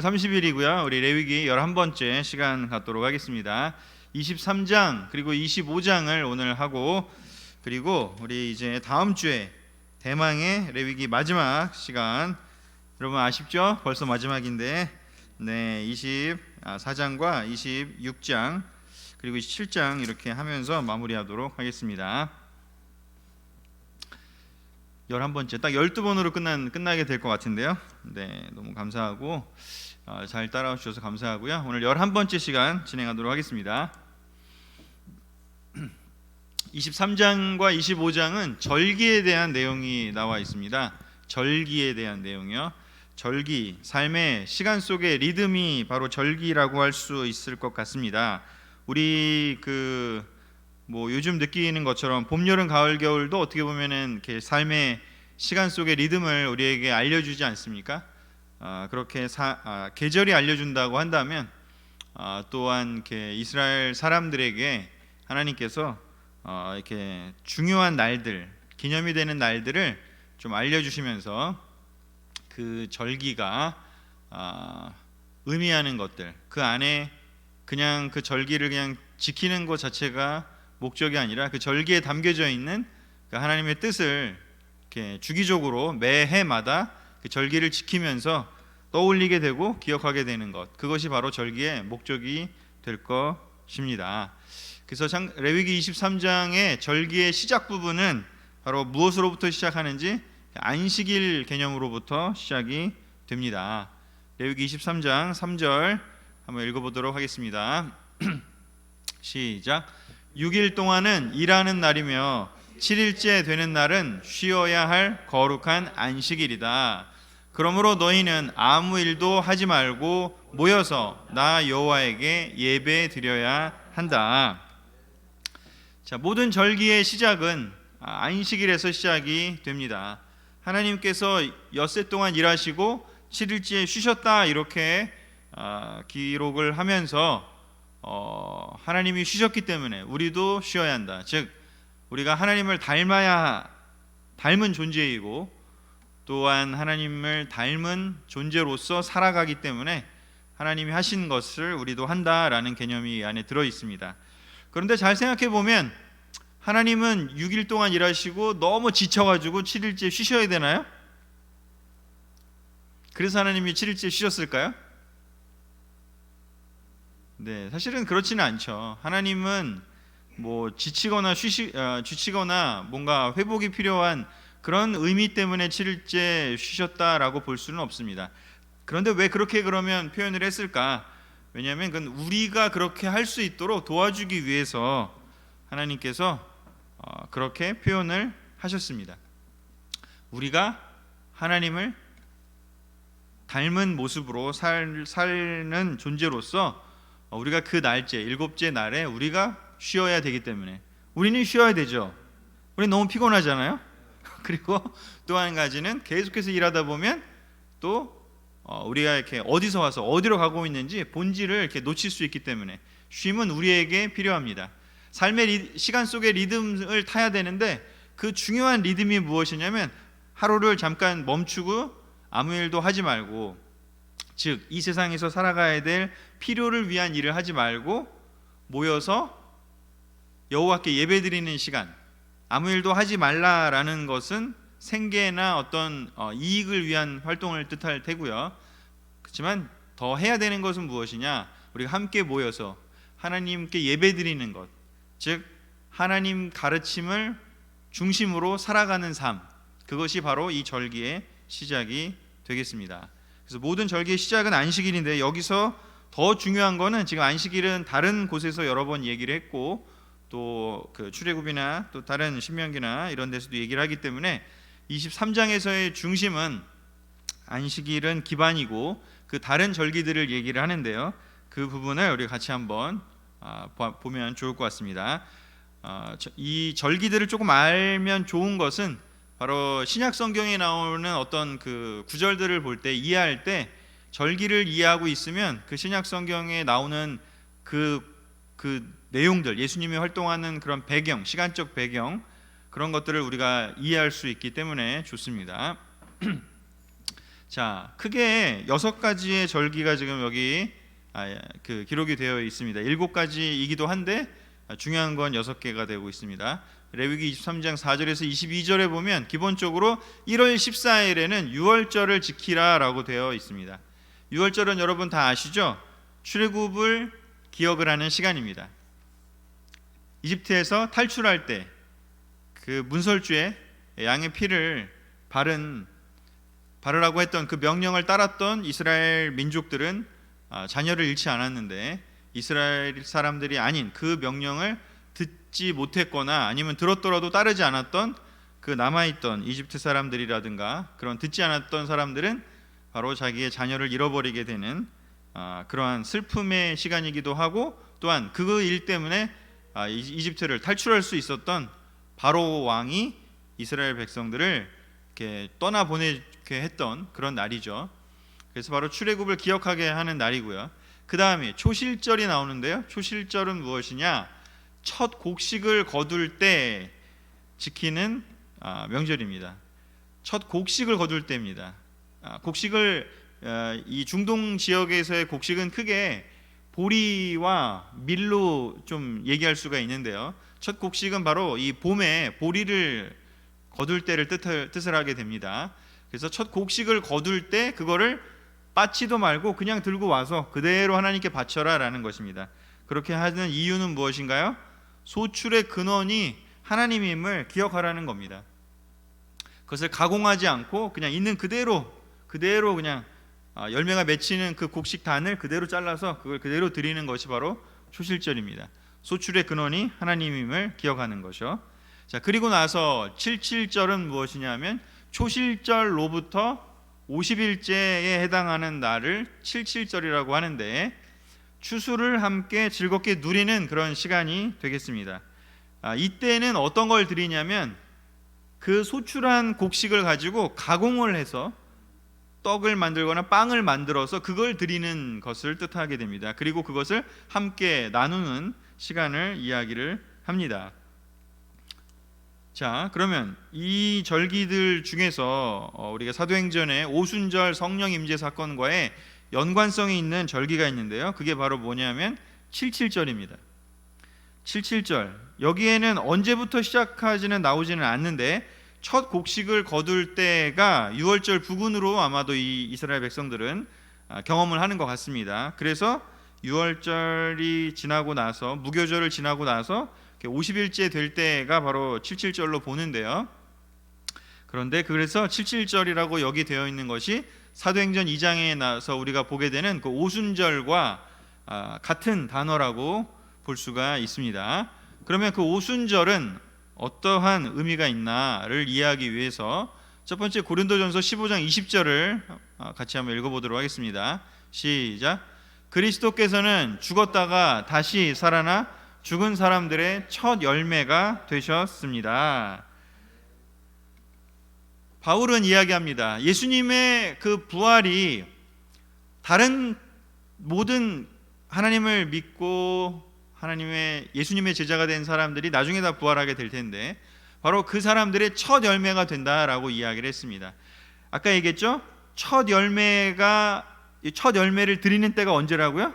30일이고요. 우리 레위기 11번째 시간 갖도록 하겠습니다. 23장 그리고 25장을 오늘 하고, 그리고 우리 이제 다음 주에 대망의 레위기 마지막 시간, 여러분 아쉽죠? 벌써 마지막인데 24장과 26장 그리고 27장 이렇게 하면서 마무리하도록 하겠습니다. 11번째, 딱 12번으로 끝나게 될 것 같은데요. 너무 감사하고 잘 따라와 주셔서 감사하고요. 오늘 11번째 시간 진행하도록 하겠습니다. 23장과 25장은 절기에 대한 내용이 나와 있습니다. 절기에 대한 내용이요. 절기, 삶의 시간 속의 리듬이 바로 절기라고 할 수 있을 것 같습니다. 우리 요즘 느끼는 것처럼 봄, 여름, 가을, 겨울도 어떻게 보면은 이렇게 삶의 시간 속의 리듬을 우리에게 알려주지 않습니까? 그렇게 계절이 알려준다고 한다면 또한 이렇게 이스라엘 사람들에게 하나님께서 이렇게 중요한 날들, 기념이 되는 날들을 좀 알려주시면서 그 절기가 의미하는 것들, 그 안에 그냥 그 절기를 그냥 지키는 것 자체가 목적이 아니라 그 절기에 담겨져 있는 그 하나님의 뜻을 이렇게 주기적으로 매해마다 그 절기를 지키면서 떠올리게 되고 기억하게 되는 것, 그것이 바로 절기의 목적이 될 것입니다. 그래서 레위기 23장의 절기의 시작 부분은 바로 무엇으로부터 시작하는지 안식일 개념으로부터 시작이 됩니다. 레위기 23장 3절 한번 읽어보도록 하겠습니다. 시작. 6일 동안은 일하는 날이며 7일째 되는 날은 쉬어야 할 거룩한 안식일이다. 그러므로 너희는 아무 일도 하지 말고 모여서 나 여호와에게 예배 드려야 한다. 자, 모든 절기의 시작은 안식일에서 시작이 됩니다. 하나님께서 엿새 동안 일하시고 7일째 쉬셨다, 이렇게 기록을 하면서 하나님이 쉬셨기 때문에 우리도 쉬어야 한다. 즉 우리가 하나님을 닮은 존재이고 또한 하나님을 닮은 존재로서 살아가기 때문에 하나님이 하신 것을 우리도 한다라는 개념이 안에 들어 있습니다. 그런데 잘 생각해 보면 하나님은 6일 동안 일하시고 너무 지쳐가지고 7일째 쉬셔야 되나요? 그래서 하나님이 7일째 쉬셨을까요? 사실은 그렇지는 않죠. 하나님은 지치거나 뭔가 회복이 필요한 그런 의미 때문에 7일째 쉬셨다라고 볼 수는 없습니다. 그런데 왜 그렇게 그러면 표현을 했을까? 왜냐하면 그건 우리가 그렇게 할 수 있도록 도와주기 위해서 하나님께서 그렇게 표현을 하셨습니다. 우리가 하나님을 닮은 모습으로 사는 존재로서 우리가 그 날째, 7째 날에 우리가 쉬어야 되기 때문에 우리는 쉬어야 되죠. 우리 너무 피곤하잖아요. 그리고 또 한 가지는 계속해서 일하다 보면 또 우리가 이렇게 어디서 와서 어디로 가고 있는지 본질을 이렇게 놓칠 수 있기 때문에 쉼은 우리에게 필요합니다. 삶의 시간 속의 리듬을 타야 되는데 그 중요한 리듬이 무엇이냐면 하루를 잠깐 멈추고 아무 일도 하지 말고, 즉 이 세상에서 살아가야 될 필요를 위한 일을 하지 말고 모여서 여호와께 예배드리는 시간, 아무 일도 하지 말라라는 것은 생계나 어떤 이익을 위한 활동을 뜻할 테고요. 그렇지만 더 해야 되는 것은 무엇이냐? 우리가 함께 모여서 하나님께 예배드리는 것, 즉 하나님 가르침을 중심으로 살아가는 삶, 그것이 바로 이 절기의 시작이 되겠습니다. 그래서 모든 절기의 시작은 안식일인데 여기서 더 중요한 거는, 지금 안식일은 다른 곳에서 여러 번 얘기를 했고 또 그 출애굽이나 또 다른 신명기나 이런 데서도 얘기를 하기 때문에 23장에서의 중심은 안식일은 기반이고 그 다른 절기들을 얘기를 하는데요. 그 부분을 우리 같이 한번 보면 좋을 것 같습니다. 이 절기들을 조금 알면 좋은 것은 바로 신약 성경에 나오는 어떤 그 구절들을 볼 때, 이해할 때 절기를 이해하고 있으면 그 신약 성경에 나오는 그 내용들, 예수님이 활동하는 그런 배경, 시간적 배경, 그런 것들을 우리가 이해할 수 있기 때문에 좋습니다. 자, 크게 6가지의 절기가 지금 여기 기록이 되어 있습니다. 7가지이기도 한데 중요한 건 6개가 되고 있습니다. 레위기 23장 4절에서 22절에 보면 기본적으로 1월 14일에는 유월절을 지키라라고 되어 있습니다. 유월절은 여러분 다 아시죠? 출애굽을 기억을 하는 시간입니다. 이집트에서 탈출할 때 그 문설주에 양의 피를 바르라고 했던 그 명령을 따랐던 이스라엘 민족들은 자녀를 잃지 않았는데, 이스라엘 사람들이 아닌 그 명령을 듣지 못했거나 아니면 들었더라도 따르지 않았던 그 남아있던 이집트 사람들이라든가 그런 듣지 않았던 사람들은 바로 자기의 자녀를 잃어버리게 되는 그러한 슬픔의 시간이기도 하고, 또한 그 일 때문에 이집트를 탈출할 수 있었던 바로 왕이 이스라엘 백성들을 이렇게 떠나보내게 했던 그런 날이죠. 그래서 바로 출애굽을 기억하게 하는 날이고요. 그 다음에 초실절이 나오는데요. 초실절은 무엇이냐? 첫 곡식을 거둘 때 지키는 명절입니다. 첫 곡식을 거둘 때입니다. 곡식을 이 중동 지역에서의 곡식은 크게 보리와 밀로 좀 얘기할 수가 있는데요. 첫 곡식은 바로 이 봄에 보리를 거둘 때를 뜻을 하게 됩니다. 그래서 첫 곡식을 거둘 때 그거를 빠지도 말고 그냥 들고 와서 그대로 하나님께 바쳐라라는 것입니다. 그렇게 하는 이유는 무엇인가요? 소출의 근원이 하나님임을 기억하라는 겁니다. 그것을 가공하지 않고 그냥 있는 그대로 그냥 열매가 맺히는 그 곡식 단을 그대로 잘라서 그걸 그대로 드리는 것이 바로 초실절입니다. 소출의 근원이 하나님임을 기억하는 것이요. 자, 그리고 나서 77절은 무엇이냐면 초실절로부터 50일째에 해당하는 날을 77절이라고 하는데, 추수를 함께 즐겁게 누리는 그런 시간이 되겠습니다. 이때는 어떤 걸 드리냐면 그 소출한 곡식을 가지고 가공을 해서 떡을 만들거나 빵을 만들어서 그걸 드리는 것을 뜻하게 됩니다. 그리고 그것을 함께 나누는 시간을 이야기를 합니다. 자, 그러면 이 절기들 중에서 우리가 사도행전의 오순절 성령 임재 사건과의 연관성이 있는 절기가 있는데요. 그게 바로 뭐냐면 77절입니다. 77절, 여기에는 언제부터 시작하지는 나오지는 않는데 첫 곡식을 거둘 때가 유월절 부근으로 아마도 이 이스라엘 백성들은 경험을 하는 것 같습니다. 그래서 유월절이 지나고 나서 무교절을 지나고 나서 50일째 될 때가 바로 77절로 보는데요. 그런데 그래서 77절이라고 여기 되어 있는 것이 사도행전 2장에 나서 우리가 보게 되는 그 오순절과 같은 단어라고 볼 수가 있습니다. 그러면 그 오순절은 어떠한 의미가 있나를 이해하기 위해서 첫 번째 고린도전서 15장 20절을 같이 한번 읽어보도록 하겠습니다. 시작. 그리스도께서는 죽었다가 다시 살아나 죽은 사람들의 첫 열매가 되셨습니다. 바울은 이야기합니다. 예수님의 그 부활이 다른 모든 하나님을 믿고 예수님의 제자가 된 사람들이 나중에 다 부활하게 될 텐데 바로 그 사람들의 첫 열매가 된다라고 이야기를 했습니다. 아까 얘기했죠? 첫 열매를 드리는 때가 언제라고요?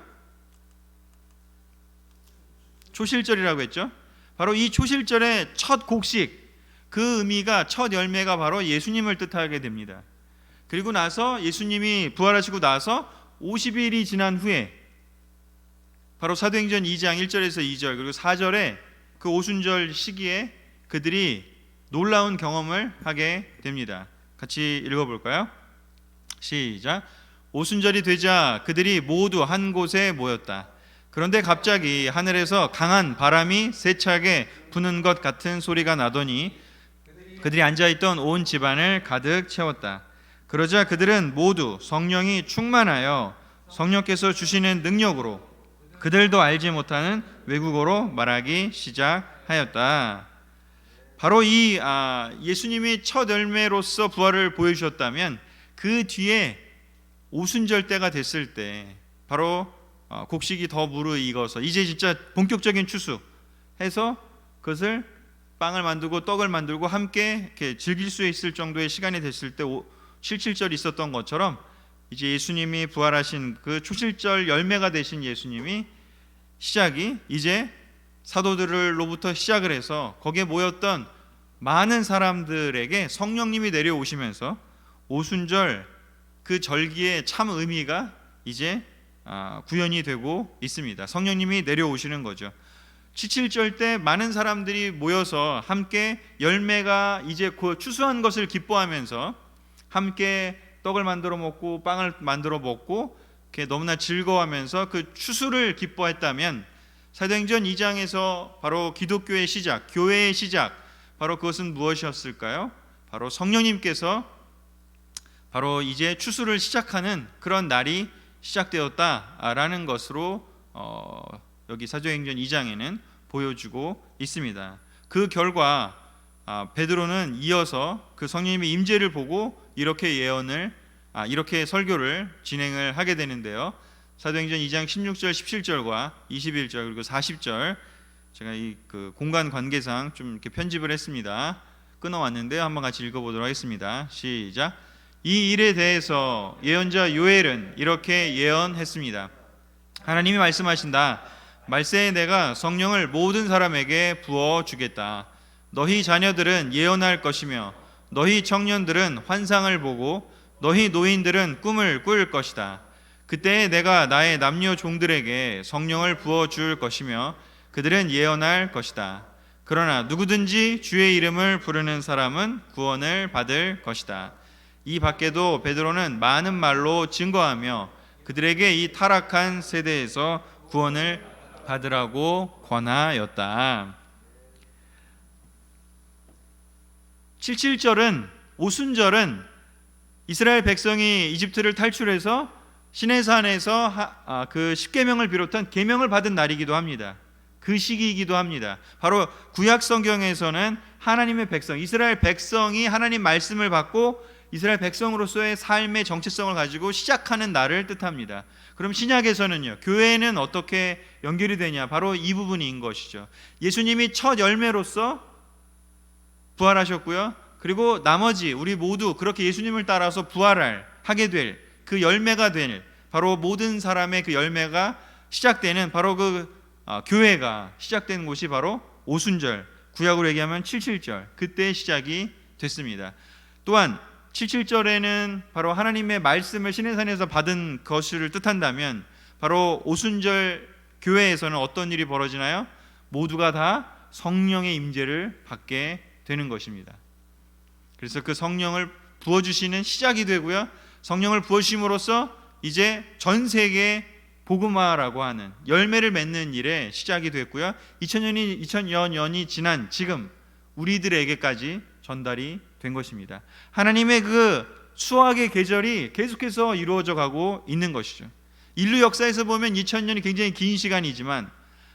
초실절이라고 했죠. 바로 이 초실절의 첫 곡식, 그 의미가 첫 열매가 바로 예수님을 뜻하게 됩니다. 그리고 나서 예수님이 부활하시고 나서 50일이 지난 후에 바로 사도행전 2장 1절에서 2절 그리고 4절에 그 오순절 시기에 그들이 놀라운 경험을 하게 됩니다. 같이 읽어볼까요? 시작. 오순절이 되자 그들이 모두 한 곳에 모였다. 그런데 갑자기 하늘에서 강한 바람이 세차게 부는 것 같은 소리가 나더니 그들이 앉아있던 온 집안을 가득 채웠다. 그러자 그들은 모두 성령이 충만하여 성령께서 주시는 능력으로 그들도 알지 못하는 외국어로 말하기 시작하였다. 바로 이 예수님이 첫 열매로서 부활을 보여주셨다면 그 뒤에 오순절 때가 됐을 때 바로 곡식이 더 무르익어서 이제 진짜 본격적인 추수해서 그것을 빵을 만들고 떡을 만들고 함께 이렇게 즐길 수 있을 정도의 시간이 됐을 때 7.7절이 있었던 것처럼 이제 예수님이 부활하신 그 초실절 열매가 되신 예수님이 시작이 이제 사도들로부터 시작을 해서 거기에 모였던 많은 사람들에게 성령님이 내려오시면서 오순절 그 절기의 참 의미가 이제 구현이 되고 있습니다. 성령님이 내려오시는 거죠. 7.7절 때 많은 사람들이 모여서 함께 열매가 이제 곧 추수한 것을 기뻐하면서 함께 떡을 만들어 먹고 빵을 만들어 먹고 이렇게 너무나 즐거워하면서 그 추수를 기뻐했다면 사도행전 2장에서 바로 기독교의 시작, 교회의 시작, 바로 그것은 무엇이었을까요? 바로 성령님께서 바로 이제 추수를 시작하는 그런 날이 시작되었다라는 것으로 여기 사도행전 2장에는 보여주고 있습니다. 그 결과 베드로는 이어서 그 성령님의 임재를 보고 이렇게 설교를 진행을 하게 되는데요. 사도행전 2장 16절, 17절과 21절 그리고 40절 제가 이 그 공간 관계상 좀 이렇게 편집을 했습니다. 끊어왔는데요. 한번 같이 읽어보도록 하겠습니다. 시작. 이 일에 대해서 예언자 요엘은 이렇게 예언했습니다. 하나님이 말씀하신다. 말세에 내가 성령을 모든 사람에게 부어 주겠다. 너희 자녀들은 예언할 것이며 너희 청년들은 환상을 보고 너희 노인들은 꿈을 꿀 것이다. 그때에 내가 나의 남녀 종들에게 성령을 부어 줄 것이며 그들은 예언할 것이다. 그러나 누구든지 주의 이름을 부르는 사람은 구원을 받을 것이다. 이 밖에도 베드로는 많은 말로 증거하며 그들에게 이 타락한 세대에서 구원을 받으라고 권하였다. 7.7절은 오순절은 이스라엘 백성이 이집트를 탈출해서 시내산에서 그 십계명을 비롯한 계명을 받은 날이기도 합니다. 그 시기이기도 합니다. 바로 구약 성경에서는 하나님의 백성, 이스라엘 백성이 하나님 말씀을 받고 이스라엘 백성으로서의 삶의 정체성을 가지고 시작하는 날을 뜻합니다. 그럼 신약에서는요, 교회는 어떻게 연결이 되냐? 바로 이 부분인 것이죠. 예수님이 첫 열매로서 부활하셨고요. 그리고 나머지 우리 모두 그렇게 예수님을 따라서 하게 될 그 열매가 될 바로 모든 사람의 그 열매가 시작되는 바로 그 교회가 시작된 곳이 바로 오순절, 구약으로 얘기하면 7.7절, 그때 시작이 됐습니다. 또한 7.7절에는 바로 하나님의 말씀을 시내산에서 받은 것을 뜻한다면 바로 오순절 교회에서는 어떤 일이 벌어지나요? 모두가 다 성령의 임재를 받게 되는 것입니다. 그래서 그 성령을 부어주시는 시작이 되고요, 성령을 부어주심으로써 이제 전 세계 복음화라고 하는 열매를 맺는 일에 시작이 됐고요, 2000년이 지난 지금 우리들에게까지 전달이 된 것입니다. 하나님의 그 수학의 계절이 계속해서 이루어져 가고 있는 것이죠. 인류 역사에서 보면 2000년이 굉장히 긴 시간이지만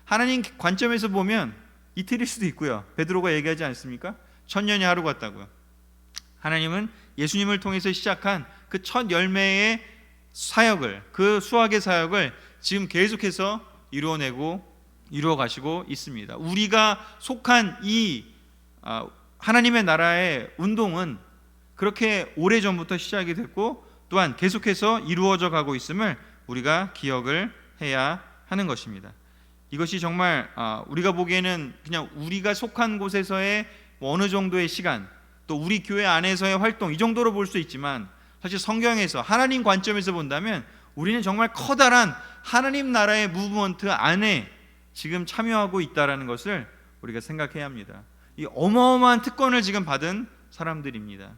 하나님 관점에서 보면 이틀일 수도 있고요. 베드로가 얘기하지 않습니까? 1000년이 하루 같다고요. 하나님은 예수님을 통해서 시작한 그 첫 열매의 사역을, 그 수학의 사역을 지금 계속해서 이루어 가시고 있습니다. 우리가 속한 이 하나님의 나라의 운동은 그렇게 오래전부터 시작이 됐고 또한 계속해서 이루어져 가고 있음을 우리가 기억을 해야 하는 것입니다. 이것이 정말 우리가 보기에는 그냥 우리가 속한 곳에서의 어느 정도의 시간, 또 우리 교회 안에서의 활동, 이 정도로 볼 수 있지만 사실 성경에서 하나님 관점에서 본다면 우리는 정말 커다란 하나님 나라의 무브먼트 안에 지금 참여하고 있다는 것을 우리가 생각해야 합니다. 이 어마어마한 특권을 지금 받은 사람들입니다.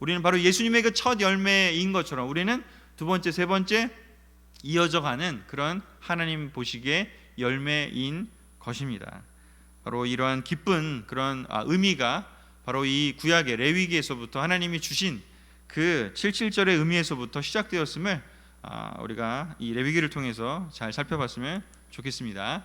우리는 바로 예수님의 그 첫 열매인 것처럼 우리는 두 번째, 세 번째 이어져 가는 그런 하나님 보시기에 열매인 것입니다. 바로 이러한 기쁜 그런 의미가 바로 이 구약의 레위기에서부터 하나님이 주신 그 7.7절의 의미에서부터 시작되었음을 우리가 이 레위기를 통해서 잘 살펴봤으면 좋겠습니다.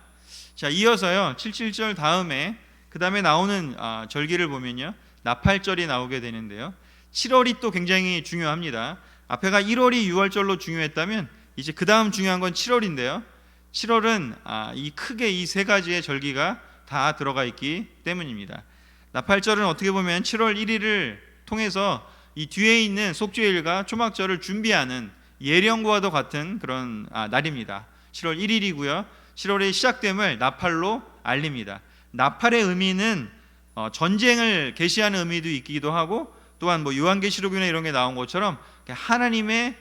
자, 이어서요 7.7절 다음에 그 다음에 나오는 절기를 보면요, 나팔절이 나오게 되는데요, 7월이 또 굉장히 중요합니다. 앞에가 1월이 6월절로 중요했다면 이제 그 다음 중요한 건 7월인데요 7월은 이 크게 이 세 가지의 절기가 다 들어가 있기 때문입니다. 나팔절은 어떻게 보면 7월 1일을 통해서 이 뒤에 있는 속죄일과 초막절을 준비하는 예령과도 같은 그런 날입니다. 7월 1일이고요. 7월의 시작됨을 나팔로 알립니다. 나팔의 의미는 전쟁을 계시하는 의미도 있기도 하고, 또한 뭐 요한계시록이나 이런 게 나온 것처럼 하나님의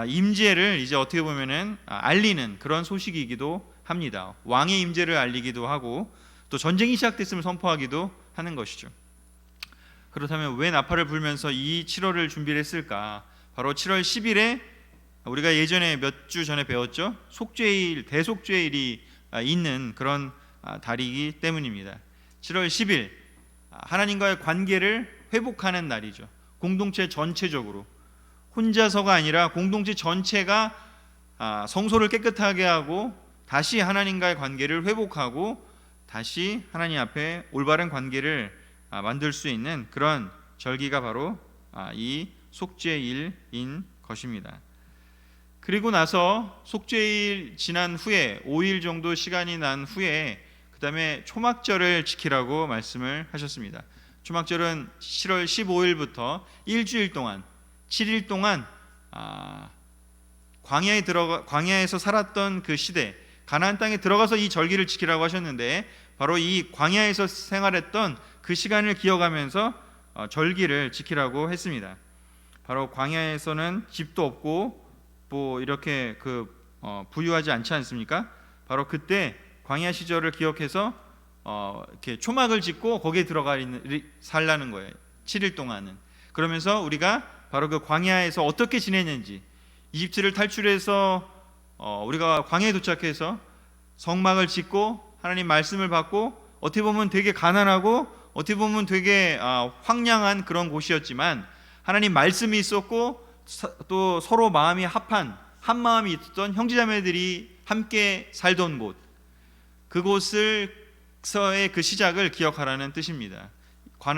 임재를 이제 어떻게 보면은 알리는 그런 소식이기도 합니다. 왕의 임재를 알리기도 하고, 또 전쟁이 시작됐음을 선포하기도 하는 것이죠. 그렇다면 왜 나팔을 불면서 이 7월을 준비를 했을까? 바로 7월 10일에 우리가 예전에 몇 주 전에 배웠죠. 속죄일, 대속죄일이 있는 그런 달이기 때문입니다. 7월 10일 하나님과의 관계를 회복하는 날이죠. 공동체 전체적으로, 혼자서가 아니라 공동체 전체가 성소를 깨끗하게 하고 다시 하나님과의 관계를 회복하고 다시 하나님 앞에 올바른 관계를 만들 수 있는 그런 절기가 바로 이 속죄일인 것입니다. 그리고 나서 속죄일 지난 후에 5일 정도 시간이 난 후에 그 다음에 초막절을 지키라고 말씀을 하셨습니다. 초막절은 7월 15일부터 일주일 동안 7일 동안 광야에서 살았던 그 시대, 가나안 땅에 들어가서 이 절기를 지키라고 하셨는데, 바로 이 광야에서 생활했던 그 시간을 기억하면서 절기를 지키라고 했습니다. 바로 광야에서는 집도 없고 뭐 이렇게 부유하지 않지 않습니까? 바로 그때 광야 시절을 기억해서 이렇게 초막을 짓고 거기에 들어가 살라는 거예요. 7일 동안은. 그러면서 우리가 바로 그 광야에서 어떻게 지냈는지, 이집트를 탈출해서 우리가 광야에 도착해서 성막을 짓고 하나님 말씀을 받고, 어떻게 보면 되게 가난하고 어떻게 보면 되게 황량한 그런 곳이었지만 하나님 말씀이 있었고, 또 서로 마음이 합한 한 마음이 있었던 형제자매들이 함께 살던 곳, 그곳에서의 그 시작을 기억하라는 뜻입니다.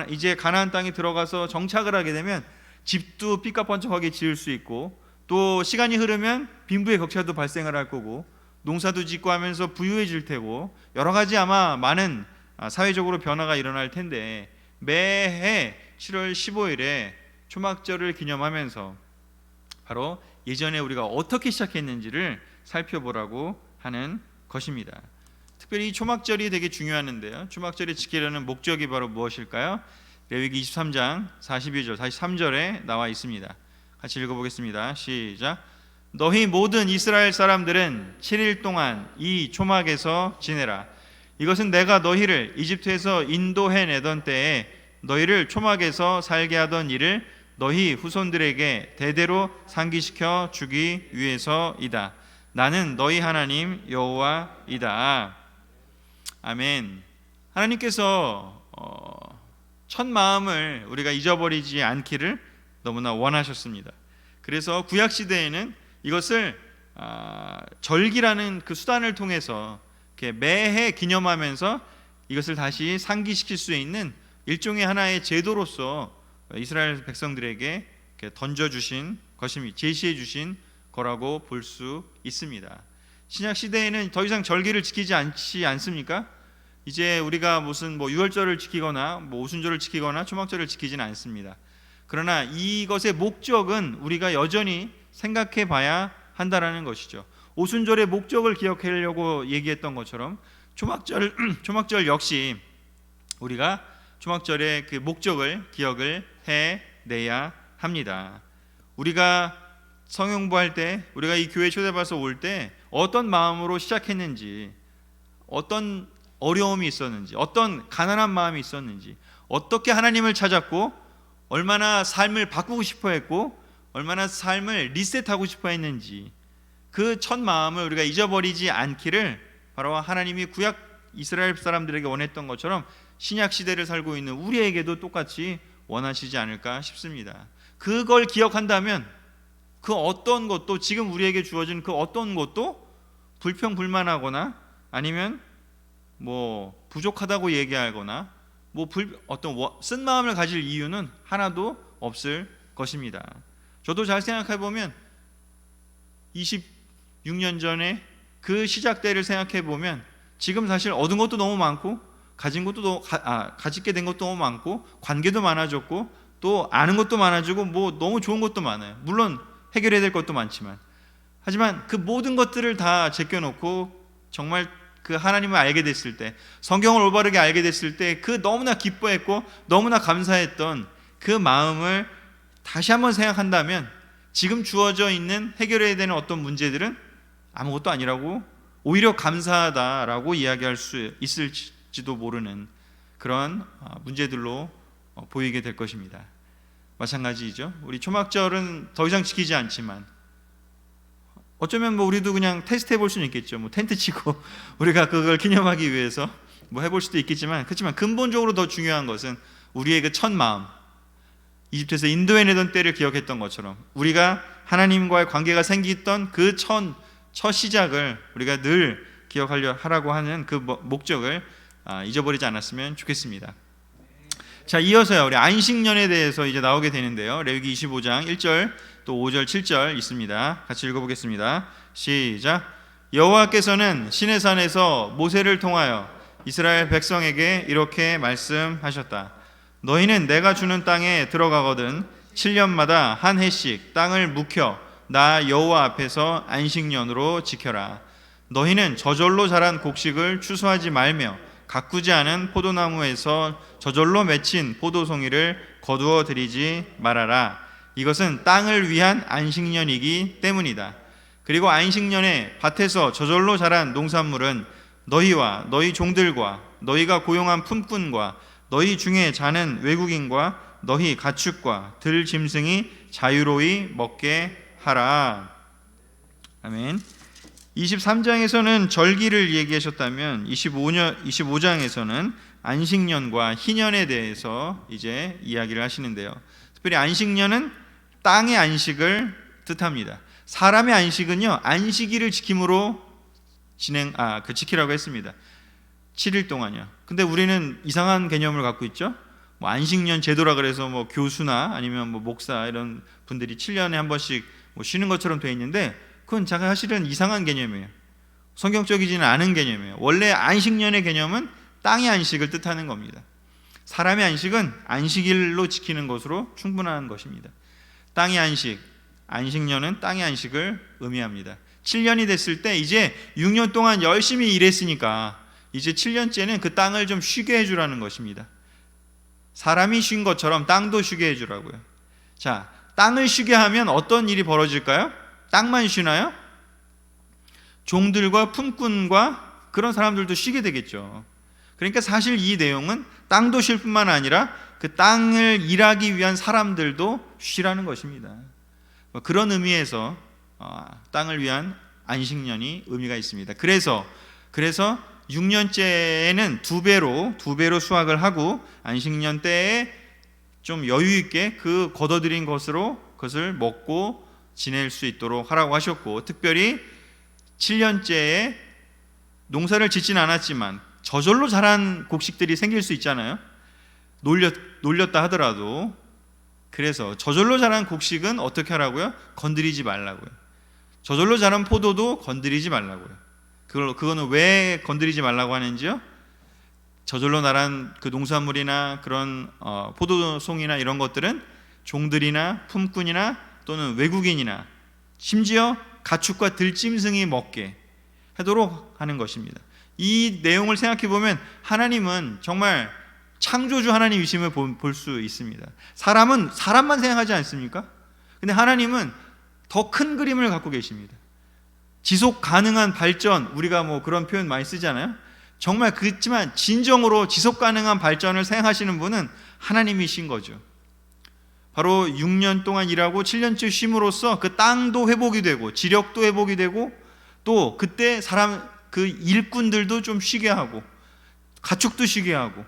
이제 가나안 땅에 들어가서 정착을 하게 되면 집도 삐까뻔쩍하게 지을 수 있고, 또 시간이 흐르면 빈부의 격차도 발생을 할 거고, 농사도 짓고 하면서 부유해질 테고, 여러 가지 아마 많은 사회적으로 변화가 일어날 텐데, 매해 7월 15일에 초막절을 기념하면서 바로 예전에 우리가 어떻게 시작했는지를 살펴보라고 하는 것입니다. 특별히 이 초막절이 되게 중요하는데요, 초막절이 지키려는 목적이 바로 무엇일까요? 레위기 23장 42절 43절에 나와 있습니다. 같이 읽어보겠습니다. 시작. 너희 모든 이스라엘 사람들은 7일 동안 이 초막에서 지내라. 이것은 내가 너희를 이집트에서 인도해내던 때에 너희를 초막에서 살게 하던 일을 너희 후손들에게 대대로 상기시켜 주기 위해서이다. 나는 너희 하나님 여호와이다. 아멘. 하나님께서 첫 마음을 우리가 잊어버리지 않기를 너무나 원하셨습니다. 그래서 구약 시대에는 이것을 절기라는 그 수단을 통해서 이렇게 매해 기념하면서 이것을 다시 상기시킬 수 있는 일종의 하나의 제도로서 이스라엘 백성들에게 던져주신 것입니다. 제시해 주신 거라고 볼 수 있습니다. 신약 시대에는 더 이상 절기를 지키지 않지 않습니까? 이제 우리가 무슨 유월절을 지키거나 오순절을 지키거나 초막절을 지키지는 않습니다. 그러나 이것의 목적은 우리가 여전히 생각해 봐야 한다라는 것이죠. 오순절의 목적을 기억하려고 얘기했던 것처럼 초막절 역시 우리가 초막절의 그 목적을 기억을 해내야 합니다. 우리가 성경부할 때, 우리가 이 교회 초대받아서 올 때 어떤 마음으로 시작했는지, 어떤 어려움이 있었는지, 어떤 가난한 마음이 있었는지, 어떻게 하나님을 찾았고, 얼마나 삶을 바꾸고 싶어 했고, 얼마나 삶을 리셋하고 싶어 했는지, 그 첫 마음을 우리가 잊어버리지 않기를 바로 하나님이 구약 이스라엘 사람들에게 원했던 것처럼 신약 시대를 살고 있는 우리에게도 똑같이 원하시지 않을까 싶습니다. 그걸 기억한다면 그 어떤 것도, 지금 우리에게 주어진 그 어떤 것도 불평불만하거나 아니면 부족하다고 얘기하거나 어떤 쓴 마음을 가질 이유는 하나도 없을 것입니다. 저도 잘 생각해 보면 26년 전에 그 시작 때를 생각해 보면 지금 사실 얻은 것도 너무 많고 가지게 된 것도 너무 많고 관계도 많아졌고 또 아는 것도 많아지고 뭐 너무 좋은 것도 많아요. 물론 해결해야 될 것도 많지만, 하지만 그 모든 것들을 다 제껴놓고 정말 그 하나님을 알게 됐을 때, 성경을 올바르게 알게 됐을 때 그 너무나 기뻐했고 너무나 감사했던 그 마음을 다시 한번 생각한다면 지금 주어져 있는 해결해야 되는 어떤 문제들은 아무것도 아니라고, 오히려 감사하다라고 이야기할 수 있을지도 모르는 그런 문제들로 보이게 될 것입니다. 마찬가지죠. 우리 초막절은 더 이상 지키지 않지만 어쩌면 뭐 우리도 그냥 테스트 해볼 수는 있겠죠. 뭐 텐트 치고 우리가 그걸 기념하기 위해서 뭐 해볼 수도 있겠지만, 그렇지만 근본적으로 더 중요한 것은 우리의 그 첫 마음, 이집트에서 인도해내던 때를 기억했던 것처럼 우리가 하나님과의 관계가 생겼던 그 첫 시작을 우리가 늘 기억하려고 하는 그 목적을 잊어버리지 않았으면 좋겠습니다. 자, 이어서요, 우리 안식년에 대해서 이제 나오게 되는데요. 레위기 25장 1절 또 5절 7절 있습니다. 같이 읽어보겠습니다. 시작. 여호와께서는 시내산에서 모세를 통하여 이스라엘 백성에게 이렇게 말씀하셨다. 너희는 내가 주는 땅에 들어가거든 7년마다 한 해씩 땅을 묵혀 나 여호와 앞에서 안식년으로 지켜라. 너희는 저절로 자란 곡식을 추수하지 말며 가꾸지 않은 포도나무에서 저절로 맺힌 포도송이를 거두어 들이지 말아라. 이것은 땅을 위한 안식년이기 때문이다. 그리고 안식년에 밭에서 저절로 자란 농산물은 너희와 너희 종들과 너희가 고용한 품꾼과 너희 중에 자는 외국인과 너희 가축과 들 짐승이 자유로이 먹게 하라. 아멘. 23장에서는 절기를 얘기하셨다면 25장에서는 안식년과 희년에 대해서 이제 이야기를 하시는데요. 특별히 안식년은 땅의 안식을 뜻합니다. 사람의 안식은요, 안식일을 지킴으로 지키라고 했습니다. 7일 동안요. 근데 우리는 이상한 개념을 갖고 있죠. 뭐 안식년 제도라 그래서 뭐 교수나 아니면 뭐 목사 이런 분들이 7년에 한 번씩 뭐 쉬는 것처럼 되어 있는데, 그건 사실은 이상한 개념이에요. 성경적이지는 않은 개념이에요. 원래 안식년의 개념은 땅의 안식을 뜻하는 겁니다. 사람의 안식은 안식일로 지키는 것으로 충분한 것입니다. 땅의 안식, 안식년은 땅의 안식을 의미합니다. 7년이 됐을 때 이제 6년 동안 열심히 일했으니까 이제 7년째는 그 땅을 좀 쉬게 해주라는 것입니다. 사람이 쉰 것처럼 땅도 쉬게 해주라고요. 자, 땅을 쉬게 하면 어떤 일이 벌어질까요? 땅만 쉬나요? 종들과 품꾼과 그런 사람들도 쉬게 되겠죠. 그러니까 사실 이 내용은 땅도 쉴 뿐만 아니라 그 땅을 일하기 위한 사람들도 쉬라는 것입니다. 그런 의미에서 땅을 위한 안식년이 의미가 있습니다. 그래서 6년째에는 두 배로 수확을 하고 안식년 때에 좀 여유 있게 그 걷어들인 것을 먹고 지낼 수 있도록 하라고 하셨고, 특별히 7년째에 농사를 짓진 않았지만 저절로 자란 곡식들이 생길 수 있잖아요. 놀렸다 하더라도. 그래서 저절로 자란 곡식은 어떻게 하라고요? 건드리지 말라고요. 저절로 자란 포도도 건드리지 말라고요. 그거는 왜 건드리지 말라고 하는지요? 저절로 자란 그 농산물이나 그런 포도송이나 이런 것들은 종들이나 품꾼이나 또는 외국인이나 심지어 가축과 들짐승이 먹게 하도록 하는 것입니다. 이 내용을 생각해 보면 하나님은 정말 창조주 하나님이심을 볼 수 있습니다. 사람은 사람만 생각하지 않습니까? 근데 하나님은 더 큰 그림을 갖고 계십니다. 지속 가능한 발전, 우리가 뭐 그런 표현 많이 쓰잖아요. 정말 그렇지만 진정으로 지속 가능한 발전을 생각하시는 분은 하나님이신 거죠. 바로 6년 동안 일하고 7년째 쉼으로써 그 땅도 회복이 되고 지력도 회복이 되고, 또 그때 그 일꾼들도 좀 쉬게 하고 가축도 쉬게 하고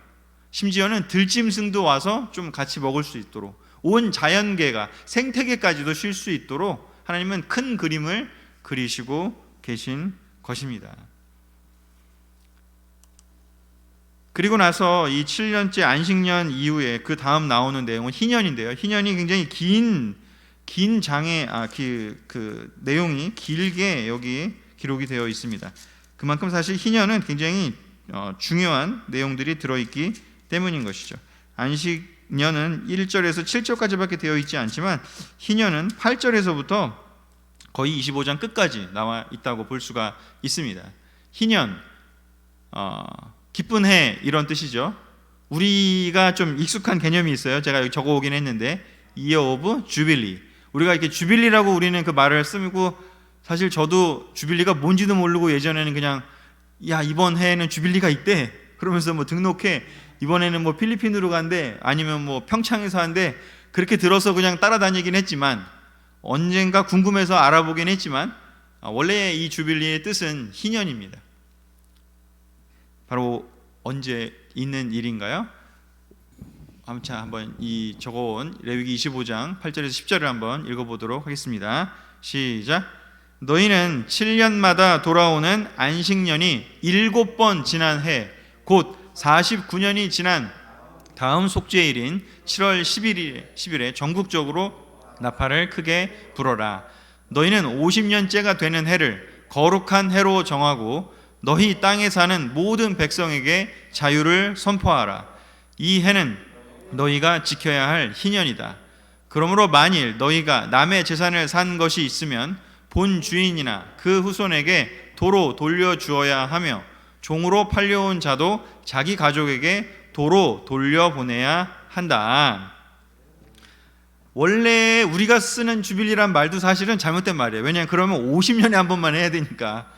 심지어는 들짐승도 와서 좀 같이 먹을 수 있도록 온 자연계가 생태계까지도 쉴 수 있도록 하나님은 큰 그림을 그리시고 계신 것입니다. 그리고 나서 이 7년째 안식년 이후에 그 다음 나오는 내용은 희년인데요. 희년이 굉장히 긴 장의 그 내용이 길게 여기 기록이 되어 있습니다. 그만큼 사실 희년은 굉장히 중요한 내용들이 들어있기 때문인 것이죠. 희년은 1절에서 7절까지밖에 되어 있지 않지만 희년은 8절에서부터 거의 25장 끝까지 나와 있다고 볼 수가 있습니다. 희년, 기쁜 해 이런 뜻이죠. 우리가 좀 익숙한 개념이 있어요. 제가 여기 적어오긴 했는데 Year of Jubilee. 우리가 이렇게 주빌리라고 우리는 그 말을 쓰고, 사실 저도 주빌리가 뭔지도 모르고 예전에는 그냥 야 이번 해에는 주빌리가 있대 그러면서 뭐 등록해, 이번에는 뭐 필리핀으로 간대 아니면 뭐 평창에서 한대, 그렇게 들어서 그냥 따라다니긴 했지만 언젠가 궁금해서 알아보긴 했지만 원래 이 주빌리의 뜻은 희년입니다. 바로 언제 있는 일인가요? 아무튼 한번 이 적어온 레위기 25장 8절에서 10절을 한번 읽어보도록 하겠습니다. 시작. 너희는 7년마다 돌아오는 안식년이 7번 지난 해 곧 49년이 지난 다음 속죄일인 7월 10일에 전국적으로 나팔을 크게 불어라. 너희는 50년째가 되는 해를 거룩한 해로 정하고 너희 땅에 사는 모든 백성에게 자유를 선포하라. 이 해는 너희가 지켜야 할 희년이다. 그러므로 만일 너희가 남의 재산을 산 것이 있으면 본 주인이나 그 후손에게 도로 돌려주어야 하며 종으로 팔려온 자도 자기 가족에게 도로 돌려보내야 한다. 원래 우리가 쓰는 주빌리란 말도 사실은 잘못된 말이에요. 왜냐하면 그러면 50년에 한 번만 해야 되니까.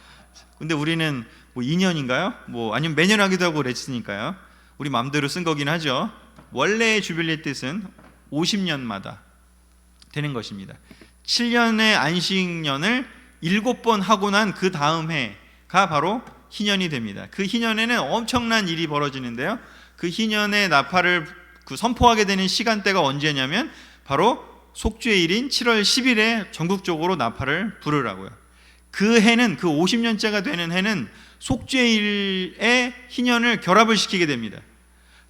근데 우리는 뭐 2년인가요? 뭐 아니면 매년 하기도 하고 그랬으니까요. 우리 마음대로 쓴 거긴 하죠. 원래의 주빌리의 뜻은 50년마다 되는 것입니다. 7년의 안식년을 7번 하고 난 그 다음 해가 바로 희년이 됩니다. 그 희년에는 엄청난 일이 벌어지는데요. 그 희년의 나팔을 선포하게 되는 시간대가 언제냐면 바로 속죄일인 7월 10일에 전국적으로 나팔을 부르라고요. 그 해는, 그 50년째가 되는 해는 속죄일의 희년을 결합을 시키게 됩니다.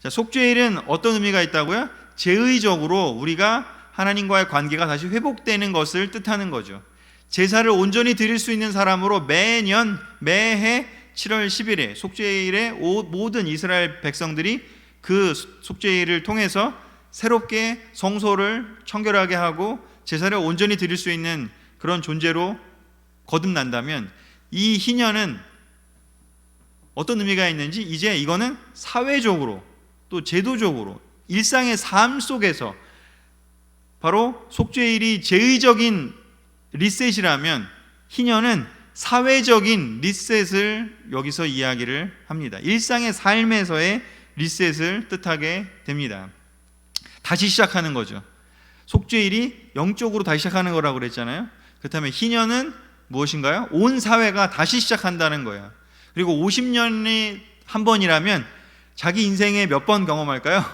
자, 속죄일은 어떤 의미가 있다고요? 제의적으로 우리가 하나님과의 관계가 다시 회복되는 것을 뜻하는 거죠. 제사를 온전히 드릴 수 있는 사람으로 매년 매해 7월 10일에 속죄일에 모든 이스라엘 백성들이 그 속죄일을 통해서 새롭게 성소를 청결하게 하고 제사를 온전히 드릴 수 있는 그런 존재로 거듭난다면, 이 희년은 어떤 의미가 있는지 이제 이거는 사회적으로 또 제도적으로 일상의 삶 속에서 바로 속죄일이 제의적인 리셋이라면 희년은 사회적인 리셋을 여기서 이야기를 합니다. 일상의 삶에서의 리셋을 뜻하게 됩니다. 다시 시작하는 거죠. 속죄일이 영적으로 다시 시작하는 거라고 그랬잖아요. 그렇다면 희년은 무엇인가요? 온 사회가 다시 시작한다는 거예요. 그리고 50년이 한 번이라면 자기 인생에 몇 번 경험할까요?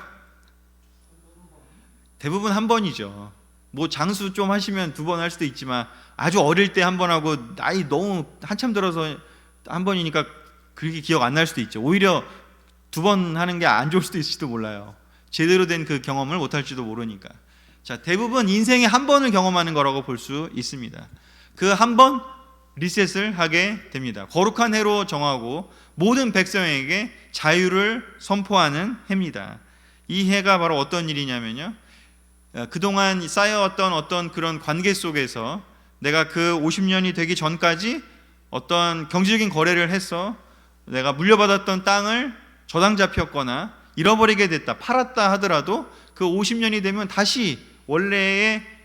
대부분 한 번이죠. 뭐 장수 좀 하시면 2번 할 수도 있지만 아주 어릴 때 한 번 하고 나이 너무 한참 들어서 한 번이니까 그렇게 기억 안 날 수도 있죠. 오히려 2번 하는 게 안 좋을 수도 있을지도 몰라요. 제대로 된 그 경험을 못 할지도 모르니까. 자, 대부분 인생에 한 번을 경험하는 거라고 볼 수 있습니다. 그 한 번 리셋을 하게 됩니다. 거룩한 해로 정하고 모든 백성에게 자유를 선포하는 해입니다. 이 해가 바로 어떤 일이냐면요, 그동안 쌓여왔던 어떤 그런 관계 속에서 내가 그 50년이 되기 전까지 어떤 경제적인 거래를 해서 내가 물려받았던 땅을 저당 잡혔거나 잃어버리게 됐다, 팔았다 하더라도 그 50년이 되면 다시 원래의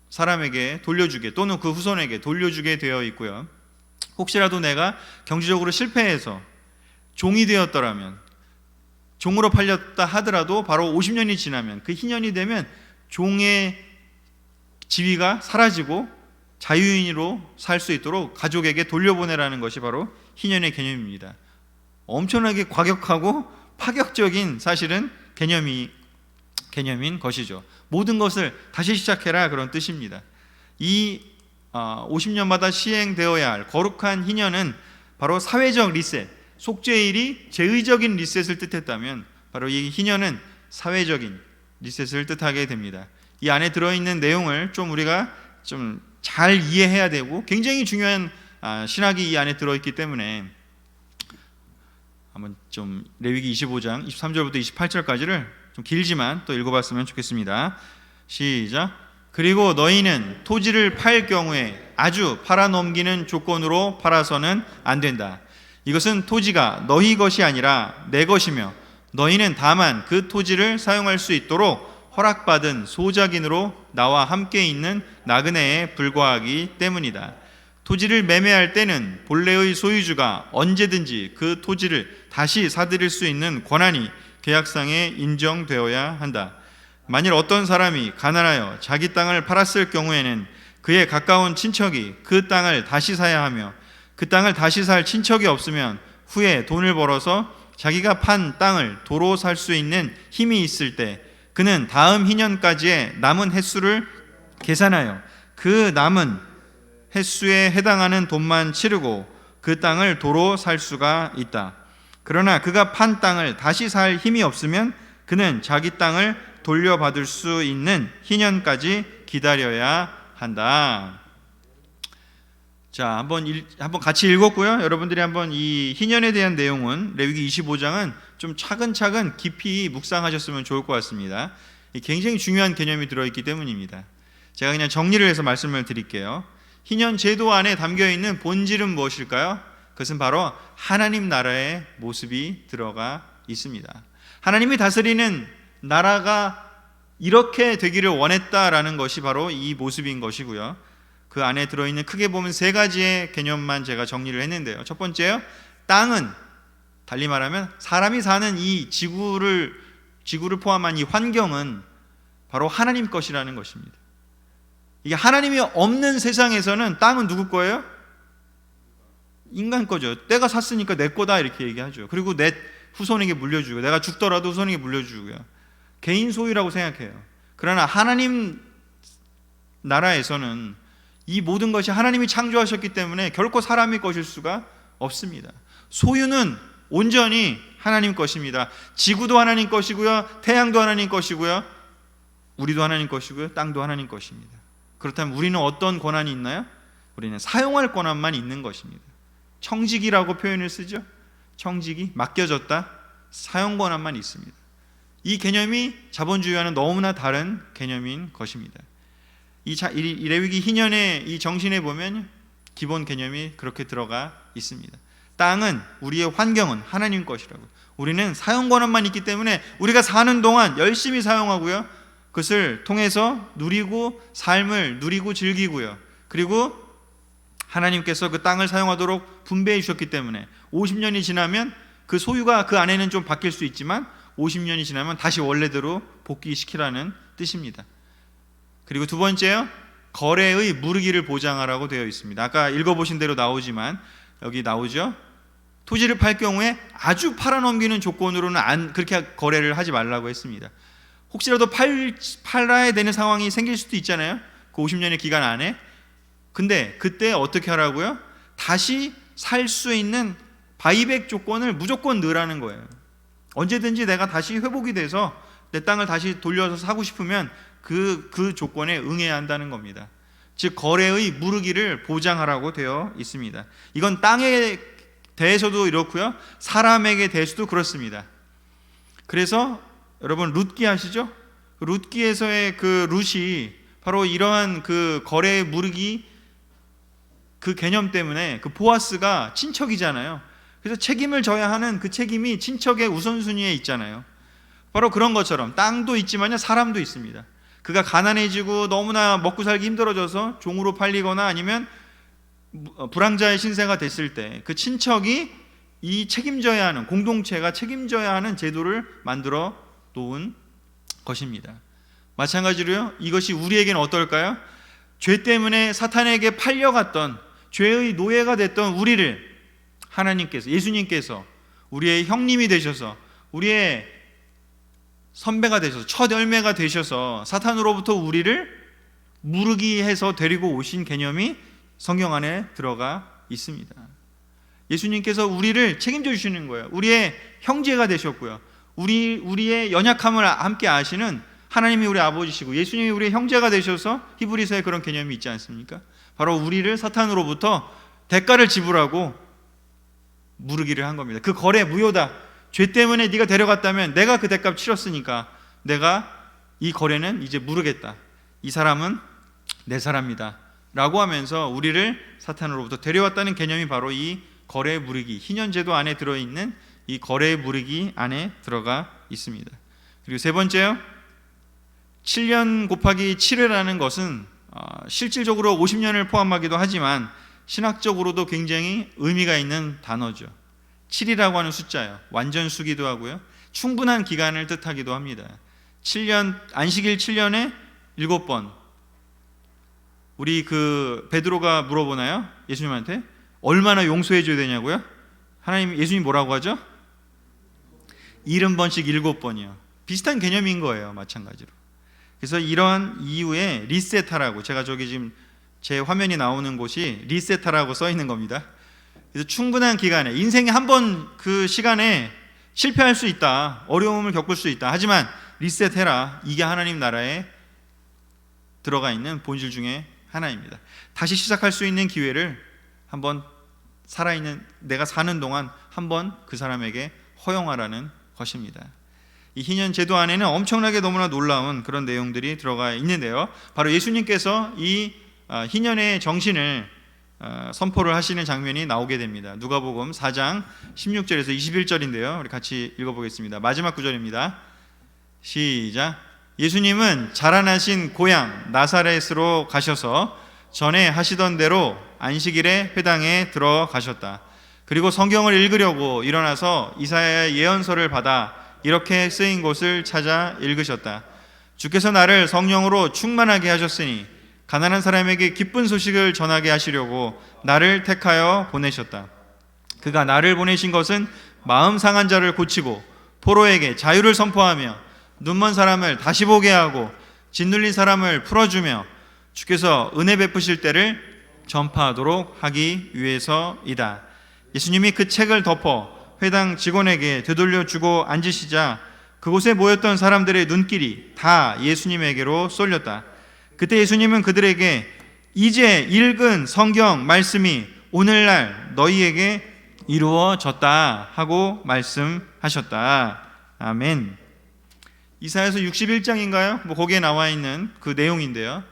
사람에게 돌려주게, 또는 그 후손에게 돌려주게 되어 있고요. 혹시라도 내가 경제적으로 실패해서 종이 되었더라면, 종으로 팔렸다 하더라도 바로 50년이 지나면, 그 희년이 되면 종의 지위가 사라지고 자유인으로 살 수 있도록 가족에게 돌려보내라는 것이 바로 희년의 개념입니다. 엄청나게 과격하고 파격적인 사실은 개념인 것이죠. 모든 것을 다시 시작해라, 그런 뜻입니다. 이 50년마다 시행되어야 할 거룩한 희년은 바로 사회적 리셋, 속죄일이 제의적인 리셋을 뜻했다면 바로 이 희년은 사회적인 리셋을 뜻하게 됩니다. 이 안에 들어있는 내용을 좀 우리가 좀 잘 이해해야 되고 굉장히 중요한 신학이 이 안에 들어있기 때문에 한번 좀 레위기 25장 23절부터 28절까지를 좀 길지만 또 읽어봤으면 좋겠습니다. 시작. 그리고 너희는 토지를 팔 경우에 아주 팔아넘기는 조건으로 팔아서는 안 된다. 이것은 토지가 너희 것이 아니라 내 것이며 너희는 다만 그 토지를 사용할 수 있도록 허락받은 소작인으로 나와 함께 있는 나그네에 불과하기 때문이다. 토지를 매매할 때는 본래의 소유주가 언제든지 그 토지를 다시 사들일 수 있는 권한이 계약상에 인정되어야 한다. 만일 어떤 사람이 가난하여 자기 땅을 팔았을 경우에는 그의 가까운 친척이 그 땅을 다시 사야 하며 그 땅을 다시 살 친척이 없으면 후에 돈을 벌어서 자기가 판 땅을 도로 살 수 있는 힘이 있을 때 그는 다음 희년까지의 남은 횟수를 계산하여 그 남은 횟수에 해당하는 돈만 치르고 그 땅을 도로 살 수가 있다. 그러나 그가 판 땅을 다시 살 힘이 없으면 그는 자기 땅을 돌려받을 수 있는 희년까지 기다려야 한다. 자, 한번 같이 읽었고요. 여러분들이 한번 이 희년에 대한 내용은 레위기 25장은 좀 차근차근 깊이 묵상하셨으면 좋을 것 같습니다. 굉장히 중요한 개념이 들어있기 때문입니다. 제가 그냥 정리를 해서 말씀을 드릴게요. 희년 제도 안에 담겨있는 본질은 무엇일까요? 그것은 바로 하나님 나라의 모습이 들어가 있습니다. 하나님이 다스리는 나라가 이렇게 되기를 원했다라는 것이 바로 이 모습인 것이고요. 그 안에 들어있는 크게 보면 세 가지의 개념만 제가 정리를 했는데요. 첫 번째요, 땅은 달리 말하면 사람이 사는 이 지구를 포함한 이 환경은 바로 하나님 것이라는 것입니다. 이게 하나님이 없는 세상에서는 땅은 누구 거예요? 인간 거죠. 내가 샀으니까 내 거다 이렇게 얘기하죠. 그리고 내 후손에게 물려주고 내가 죽더라도 후손에게 물려주고요. 개인 소유라고 생각해요. 그러나 하나님 나라에서는 이 모든 것이 하나님이 창조하셨기 때문에 결코 사람의 것일 수가 없습니다. 소유는 온전히 하나님 것입니다. 지구도 하나님 것이고요, 태양도 하나님 것이고요, 우리도 하나님 것이고요, 땅도 하나님 것입니다. 그렇다면 우리는 어떤 권한이 있나요? 우리는 사용할 권한만 있는 것입니다. 청지기라고 표현을 쓰죠. 청지기, 맡겨졌다, 사용 권한만 있습니다. 이 개념이 자본주의와는 너무나 다른 개념인 것입니다. 이 레위기 희년의 이 정신에 보면 기본 개념이 그렇게 들어가 있습니다. 땅은, 우리의 환경은 하나님 것이라고. 우리는 사용 권한만 있기 때문에 우리가 사는 동안 열심히 사용하고요, 그것을 통해서 삶을 누리고 즐기고요, 그리고 하나님께서 그 땅을 사용하도록 분배해 주셨기 때문에 50년이 지나면 그 소유가 그 안에는 좀 바뀔 수 있지만 50년이 지나면 다시 원래대로 복귀시키라는 뜻입니다. 그리고 두 번째요, 거래의 무르기를 보장하라고 되어 있습니다. 아까 읽어보신 대로 나오지만 여기 나오죠. 토지를 팔 경우에 아주 팔아넘기는 조건으로는 그렇게 거래를 하지 말라고 했습니다. 혹시라도 팔아야 되는 상황이 생길 수도 있잖아요, 그 50년의 기간 안에. 근데 그때 어떻게 하라고요? 다시 살 수 있는 바이백 조건을 무조건 넣으라는 거예요. 언제든지 내가 다시 회복이 돼서 내 땅을 다시 돌려서 사고 싶으면 그 조건에 응해야 한다는 겁니다. 즉 거래의 무르기를 보장하라고 되어 있습니다. 이건 땅에 대해서도 이렇고요, 사람에게 대해서도 그렇습니다. 그래서 여러분 룻기 아시죠? 룻기에서의 그 룻이 바로 이러한 그 거래의 무르기 그 개념 때문에, 그 보아스가 친척이잖아요. 그래서 책임을 져야 하는 그 책임이 친척의 우선순위에 있잖아요. 바로 그런 것처럼 땅도 있지만요, 사람도 있습니다. 그가 가난해지고 너무나 먹고 살기 힘들어져서 종으로 팔리거나 아니면 불황자의 신세가 됐을 때 그 친척이 이 책임져야 하는, 공동체가 책임져야 하는 제도를 만들어 놓은 것입니다. 마찬가지로요, 이것이 우리에게는 어떨까요? 죄 때문에 사탄에게 팔려갔던, 죄의 노예가 됐던 우리를 하나님께서, 예수님께서 우리의 형님이 되셔서, 우리의 선배가 되셔서, 첫 열매가 되셔서 사탄으로부터 우리를 무르기 해서 데리고 오신 개념이 성경 안에 들어가 있습니다. 예수님께서 우리를 책임져 주시는 거예요. 우리의 형제가 되셨고요, 우리의 연약함을 함께 아시는 하나님이 우리 아버지시고 예수님이 우리의 형제가 되셔서 히브리서에 그런 개념이 있지 않습니까? 바로 우리를 사탄으로부터 대가를 지불하고 무르기를 한 겁니다. 그 거래 무효다. 죄 때문에 네가 데려갔다면 내가 그 대값 치렀으니까 내가 이 거래는 이제 무르겠다. 이 사람은 내 사람이다 라고 하면서 우리를 사탄으로부터 데려왔다는 개념이 바로 이 거래 무르기, 희년제도 안에 들어있는 이 거래 무르기 안에 들어가 있습니다. 그리고 세 번째요, 7년 곱하기 7이라는 것은 실질적으로 50년을 포함하기도 하지만 신학적으로도 굉장히 의미가 있는 단어죠. 7이라고 하는 숫자요, 완전수기도 하고요, 충분한 기간을 뜻하기도 합니다. 7년, 안식일 7년에 7번. 우리 베드로가 물어보나요? 예수님한테 얼마나 용서해 줘야 되냐고요? 예수님 뭐라고 하죠? 70번씩 7번이요. 비슷한 개념인 거예요, 마찬가지로. 그래서 이러한 이후에 리세타라고, 제가 저기 지금 제 화면이 나오는 곳이 리세타라고 써 있는 겁니다. 그래서 충분한 기간에, 인생에 한 번 그 시간에 실패할 수 있다, 어려움을 겪을 수 있다, 하지만 리셋해라. 이게 하나님 나라에 들어가 있는 본질 중에 하나입니다. 다시 시작할 수 있는 기회를 한번 살아있는 내가 사는 동안 한번 그 사람에게 허용하라는 것입니다. 이 희년 제도 안에는 엄청나게 너무나 놀라운 그런 내용들이 들어가 있는데요, 바로 예수님께서 이 희년의 정신을 선포를 하시는 장면이 나오게 됩니다. 누가복음 4장 16절에서 21절인데요 우리 같이 읽어보겠습니다. 마지막 구절입니다. 시작. 예수님은 자라나신 고향 나사렛으로 가셔서 전에 하시던 대로 안식일에 회당에 들어가셨다. 그리고 성경을 읽으려고 일어나서 이사야의 예언서를 받아 이렇게 쓰인 곳을 찾아 읽으셨다. 주께서 나를 성령으로 충만하게 하셨으니 가난한 사람에게 기쁜 소식을 전하게 하시려고 나를 택하여 보내셨다. 그가 나를 보내신 것은 마음 상한 자를 고치고 포로에게 자유를 선포하며 눈먼 사람을 다시 보게 하고 짓눌린 사람을 풀어주며 주께서 은혜 베푸실 때를 전파하도록 하기 위해서이다. 예수님이 그 책을 덮어 회당 직원에게 되돌려 주고 앉으시자 그곳에 모였던 사람들의 눈길이 다 예수님에게로 쏠렸다. 그때 예수님은 그들에게 이제 읽은 성경 말씀이 오늘날 너희에게 이루어졌다 하고 말씀하셨다. 아멘. 이사야서 61장인가요? 거기에 나와 있는 그 내용인데요,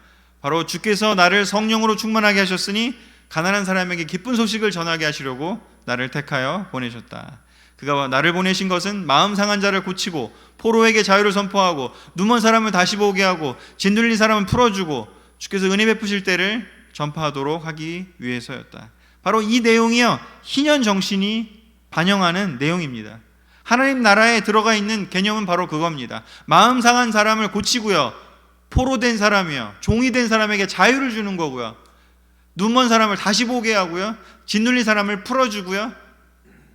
바로 주께서 나를 성령으로 충만하게 하셨으니 가난한 사람에게 기쁜 소식을 전하게 하시려고 나를 택하여 보내셨다. 그가 나를 보내신 것은 마음 상한 자를 고치고 포로에게 자유를 선포하고 눈먼 사람을 다시 보게 하고 짓눌린 사람을 풀어주고 주께서 은혜 베푸실 때를 전파하도록 하기 위해서였다. 바로 이 내용이요, 희년 정신이 반영하는 내용입니다. 하나님 나라에 들어가 있는 개념은 바로 그겁니다. 마음 상한 사람을 고치고요, 포로된 사람이요, 종이 된 사람에게 자유를 주는 거고요, 눈먼 사람을 다시 보게 하고요, 짓눌린 사람을 풀어주고요,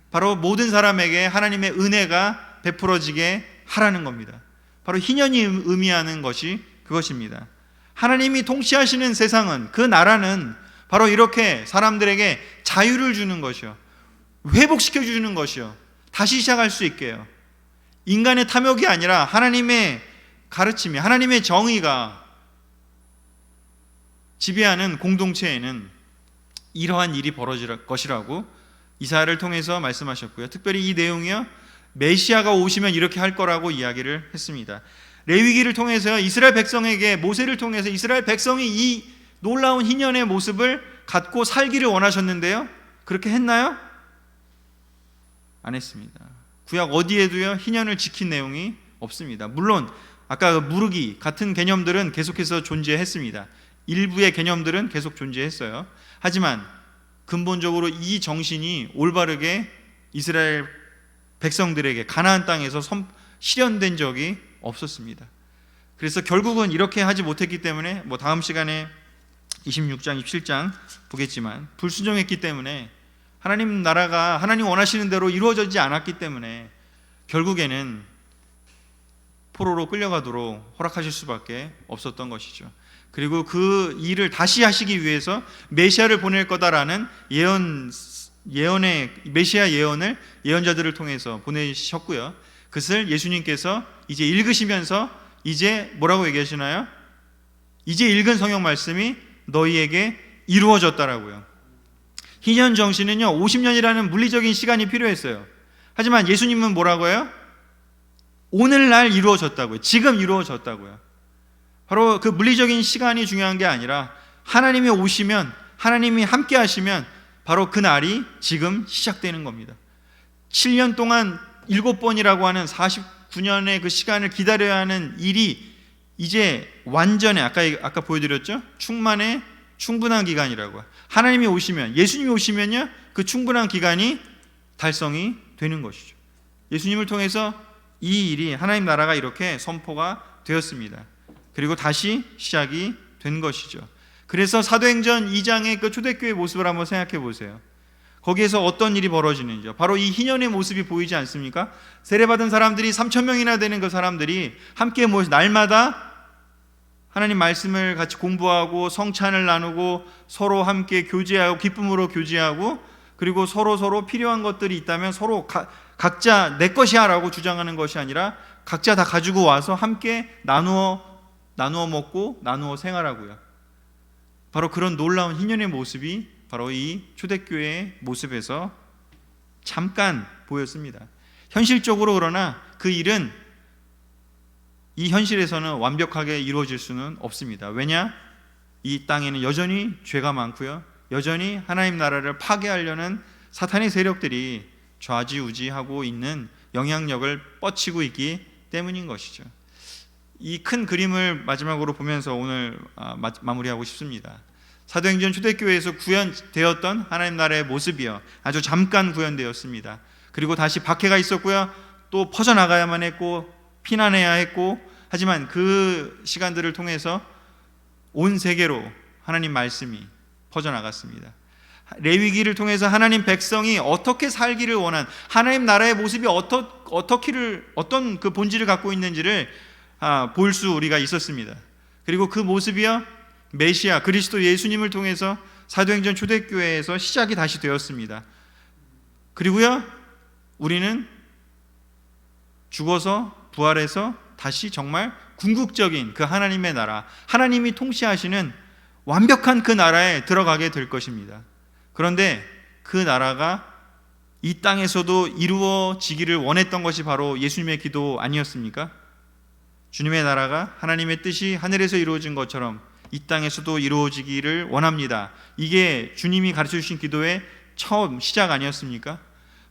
바로 모든 사람에게 하나님의 은혜가 베풀어지게 하라는 겁니다. 바로 희년이 의미하는 것이 그것입니다. 하나님이 통치하시는 세상은, 그 나라는 바로 이렇게 사람들에게 자유를 주는 것이요, 회복시켜 주는 것이요, 다시 시작할 수 있게요. 인간의 탐욕이 아니라 하나님의 가르침이, 하나님의 정의가 지배하는 공동체에는 이러한 일이 벌어질 것이라고 이사야를 통해서 말씀하셨고요, 특별히 이 내용이요, 메시아가 오시면 이렇게 할 거라고 이야기를 했습니다. 레위기를 통해서 이스라엘 백성에게, 모세를 통해서 이스라엘 백성이 이 놀라운 희년의 모습을 갖고 살기를 원하셨는데요, 그렇게 했나요? 안 했습니다. 구약 어디에도요 희년을 지킨 내용이 없습니다. 물론 아까 무르기 같은 개념들은 계속해서 존재했습니다. 일부의 개념들은 계속 존재했어요. 하지만 근본적으로 이 정신이 올바르게 이스라엘 백성들에게 가나안 땅에서 실현된 적이 없었습니다. 그래서 결국은 이렇게 하지 못했기 때문에 다음 시간에 26장, 27장 보겠지만 불순종했기 때문에 하나님 나라가 하나님 원하시는 대로 이루어지지 않았기 때문에 결국에는 포로로 끌려가도록 허락하실 수밖에 없었던 것이죠. 그리고 그 일을 다시 하시기 위해서 메시아를 보낼 거다라는 예언의 메시아 예언을 예언자들을 통해서 보내셨고요. 그것을 예수님께서 이제 읽으시면서 이제 뭐라고 얘기하시나요? 이제 읽은 성경 말씀이 너희에게 이루어졌다라고요. 희년 정신은요 50년이라는 물리적인 시간이 필요했어요. 하지만 예수님은 뭐라고 해요? 오늘날 이루어졌다고요. 지금 이루어졌다고요. 바로 그 물리적인 시간이 중요한 게 아니라 하나님이 오시면, 하나님이 함께 하시면 바로 그 날이 지금 시작되는 겁니다. 7년 동안 7번이라고 하는 49년의 그 시간을 기다려야 하는 일이 이제 완전히 아까 보여드렸죠? 충분한 기간이라고. 하나님이 오시면, 예수님이 오시면요, 그 충분한 기간이 달성이 되는 것이죠. 예수님을 통해서 이 일이, 하나님 나라가 이렇게 선포가 되었습니다. 그리고 다시 시작이 된 것이죠. 그래서 사도행전 2장의 그 초대교회 모습을 한번 생각해 보세요. 거기에서 어떤 일이 벌어지는지요. 바로 이 희년의 모습이 보이지 않습니까? 세례받은 사람들이 3,000명이나 되는 그 사람들이 함께 모여서 날마다 하나님 말씀을 같이 공부하고 성찬을 나누고 서로 함께 교제하고 기쁨으로 교제하고, 그리고 서로 필요한 것들이 있다면 서로 각자 내 것이야 라고 주장하는 것이 아니라 각자 다 가지고 와서 함께 나누어 먹고 나누어 생활하고요. 바로 그런 놀라운 희년의 모습이 바로 이 초대교회의 모습에서 잠깐 보였습니다. 현실적으로 그러나 그 일은 이 현실에서는 완벽하게 이루어질 수는 없습니다. 왜냐? 이 땅에는 여전히 죄가 많고요, 여전히 하나님 나라를 파괴하려는 사탄의 세력들이 좌지우지하고 있는 영향력을 뻗치고 있기 때문인 것이죠. 이 큰 그림을 마지막으로 보면서 오늘 마무리하고 싶습니다. 사도행전 초대교회에서 구현되었던 하나님 나라의 모습이요, 아주 잠깐 구현되었습니다. 그리고 다시 박해가 있었고요, 또 퍼져나가야만 했고 피난해야 했고, 하지만 그 시간들을 통해서 온 세계로 하나님 말씀이 퍼져나갔습니다. 레위기를 통해서 하나님 백성이 어떻게 살기를 원한, 하나님 나라의 모습이 어떤 그 본질을 갖고 있는지를 볼 수 우리가 있었습니다. 그리고 그 모습이요, 메시아 그리스도 예수님을 통해서 사도행전 초대교회에서 시작이 다시 되었습니다. 그리고요, 우리는 죽어서 부활해서 다시 정말 궁극적인 그 하나님의 나라, 하나님이 통치하시는 완벽한 그 나라에 들어가게 될 것입니다. 그런데 그 나라가 이 땅에서도 이루어지기를 원했던 것이 바로 예수님의 기도 아니었습니까? 주님의 나라가, 하나님의 뜻이 하늘에서 이루어진 것처럼 이 땅에서도 이루어지기를 원합니다. 이게 주님이 가르쳐 주신 기도의 처음 시작 아니었습니까?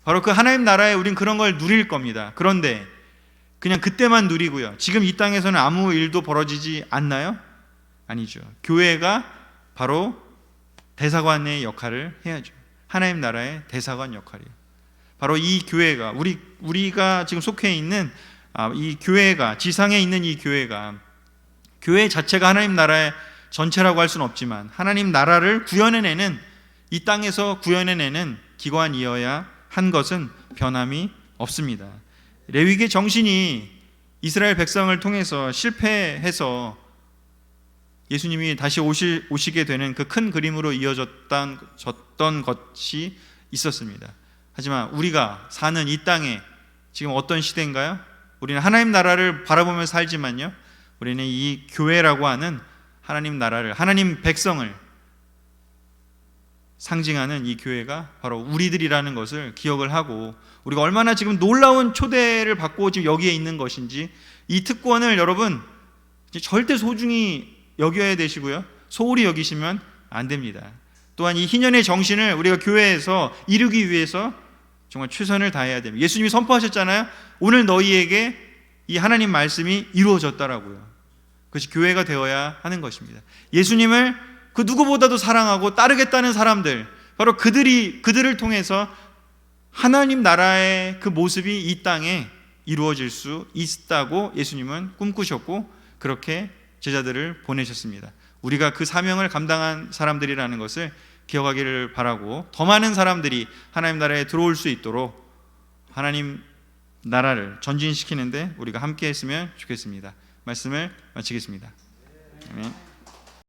바로 그 하나님 나라에 우린 그런 걸 누릴 겁니다. 그런데 그냥 그때만 누리고요, 지금 이 땅에서는 아무 일도 벌어지지 않나요? 아니죠. 교회가 바로 대사관의 역할을 해야죠. 하나님 나라의 대사관 역할이에요. 바로 이 교회가, 우리가 지금 속해 있는 이 교회가, 지상에 있는 이 교회가, 교회 자체가 하나님 나라의 전체라고 할 수는 없지만 하나님 나라를 구현해내는, 이 땅에서 구현해내는 기관이어야 한 것은 변함이 없습니다. 레위기의 정신이 이스라엘 백성을 통해서 실패해서 예수님이 다시 오시게 되는 그 큰 그림으로 이어졌던 것이 있었습니다. 하지만 우리가 사는 이 땅에 지금 어떤 시대인가요? 우리는 하나님 나라를 바라보며 살지만요, 우리는 이 교회라고 하는 하나님 나라를, 하나님 백성을 상징하는 이 교회가 바로 우리들이라는 것을 기억을 하고, 우리가 얼마나 지금 놀라운 초대를 받고 지금 여기에 있는 것인지, 이 특권을 여러분 절대 소중히 여겨야 되시고요, 소홀히 여기시면 안 됩니다. 또한 이 희년의 정신을 우리가 교회에서 이루기 위해서 정말 최선을 다해야 됩니다. 예수님이 선포하셨잖아요. 오늘 너희에게 이 하나님 말씀이 이루어졌다라고요. 그것이 교회가 되어야 하는 것입니다. 예수님을 그 누구보다도 사랑하고 따르겠다는 사람들, 바로 그들을 통해서 하나님 나라의 그 모습이 이 땅에 이루어질 수 있다고 예수님은 꿈꾸셨고, 그렇게 제자들을 보내셨습니다. 우리가 그 사명을 감당한 사람들이라는 것을 기억하기를 바라고, 더 많은 사람들이 하나님 나라에 들어올 수 있도록 하나님 나라를 전진시키는데 우리가 함께 했으면 좋겠습니다. 말씀을 마치겠습니다. 아멘.